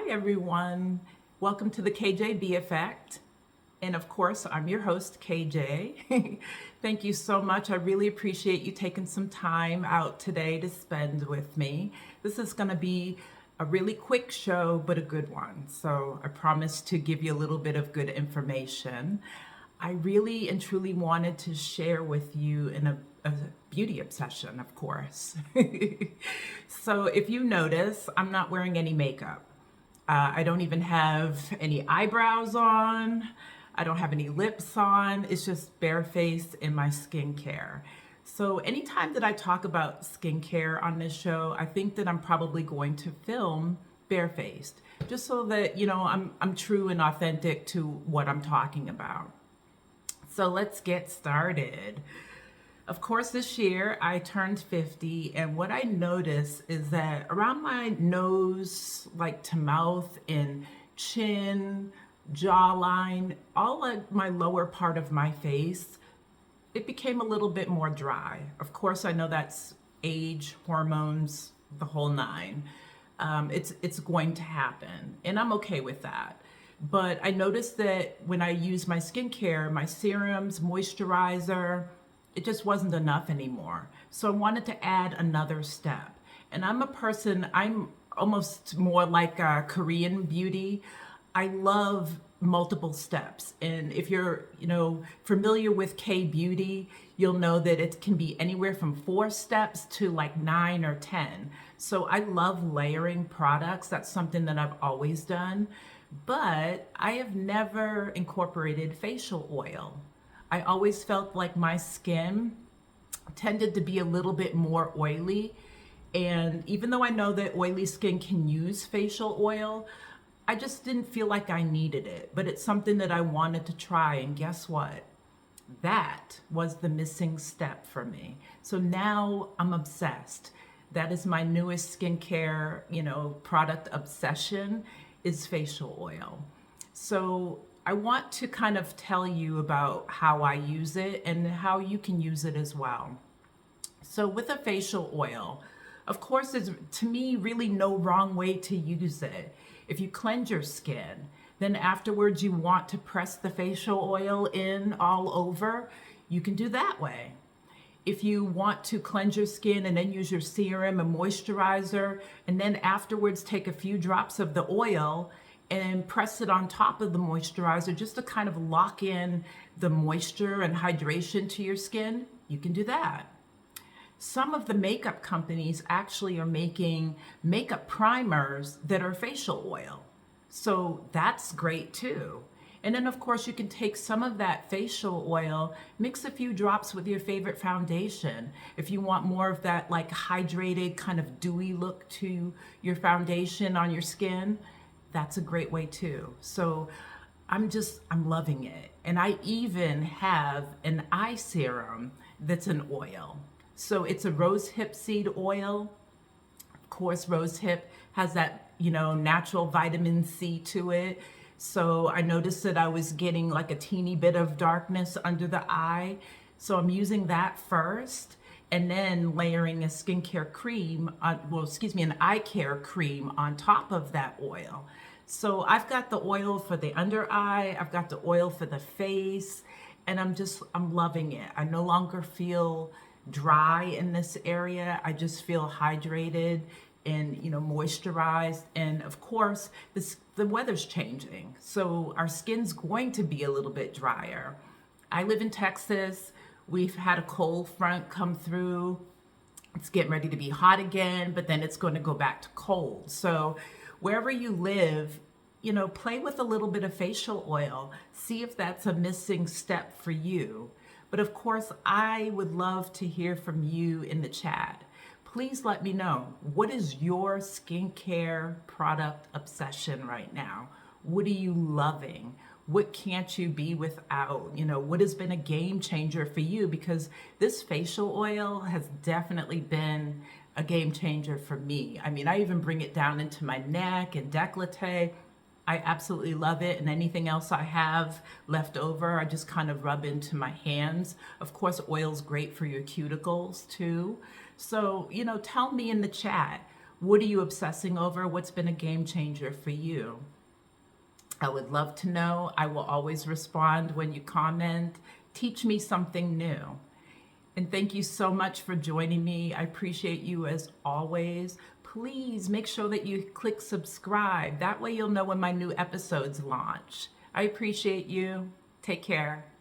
Hi, everyone. Welcome to the KJB Effect. And of course, I'm your host, KJ. Thank you so much. I really appreciate you taking some time out today to spend with me. This is going to be a really quick show, but a good one. So I promise to give you a little bit of good information. I really and truly wanted to share with you a beauty obsession, of course. So if you notice, I'm not wearing any makeup. I don't even have any eyebrows on. I don't have any lips on. It's just bare face in my skincare. So anytime that I talk about skincare on this show, I think that I'm probably going to film barefaced, just so that I'm true and authentic to what I'm talking about. So let's get started. Of course, this year I turned 50, and what I noticed is that around my nose, like to mouth and chin, jawline, all of my lower part of my face, it became a little bit more dry. Of course, I know that's age, hormones, the whole nine. It's going to happen, and I'm okay with that. But I noticed that when I use my skincare, my serums, moisturizer, it just wasn't enough anymore. So I wanted to add another step. And I'm almost more like a Korean beauty. I love multiple steps. And if you're, familiar with K beauty, you'll know that it can be anywhere from 4 steps to like 9 or 10. So I love layering products. That's something that I've always done. But I have never incorporated facial oil. I always felt like my skin tended to be a little bit more oily. And even though I know that oily skin can use facial oil, I just didn't feel like I needed it. But it's something that I wanted to try. And guess what? That was the missing step for me. So now I'm obsessed. That is my newest skincare, product obsession is facial oil. So I want to kind of tell you about how I use it and how you can use it as well. So with a facial oil, of course, there's to me really no wrong way to use it. If you cleanse your skin, then afterwards you want to press the facial oil in all over, you can do that way. If you want to cleanse your skin and then use your serum and moisturizer, and then afterwards take a few drops of the oil and press it on top of the moisturizer just to kind of lock in the moisture and hydration to your skin, you can do that. Some of the makeup companies actually are making makeup primers that are facial oil. So that's great too. And then of course you can take some of that facial oil, mix a few drops with your favorite foundation. If you want more of that like hydrated kind of dewy look to your foundation on your skin, that's a great way too. So I'm loving it. And I even have an eye serum that's an oil. So it's a rosehip seed oil. Of course, rosehip has that, natural vitamin C to it. So I noticed that I was getting like a teeny bit of darkness under the eye. So I'm using that first and then layering a skincare cream, an eye care cream on top of that oil. So I've got the oil for the under eye, I've got the oil for the face, and I'm loving it. I no longer feel dry in this area. I just feel hydrated and moisturized. And of course, the weather's changing, so our skin's going to be a little bit drier. I live in Texas. We've had a cold front come through. It's getting ready to be hot again, but then it's going to go back to cold. So wherever you live, play with a little bit of facial oil. See if that's a missing step for you. But of course, I would love to hear from you in the chat. Please let me know, what is your skincare product obsession right now? What are you loving? What can't you be without? What has been a game changer for you? Because this facial oil has definitely been a game changer for me. I mean, I even bring it down into my neck and décolleté. I absolutely love it. And anything else I have left over, I just kind of rub into my hands. Of course, oil's great for your cuticles too. So, tell me in the chat, What are you obsessing over? What's been a game changer for you? I would love to know. I will always respond when you comment. Teach me something new. And thank you so much for joining me. I appreciate you as always. Please make sure that you click subscribe. That way you'll know when my new episodes launch. I appreciate you. Take care.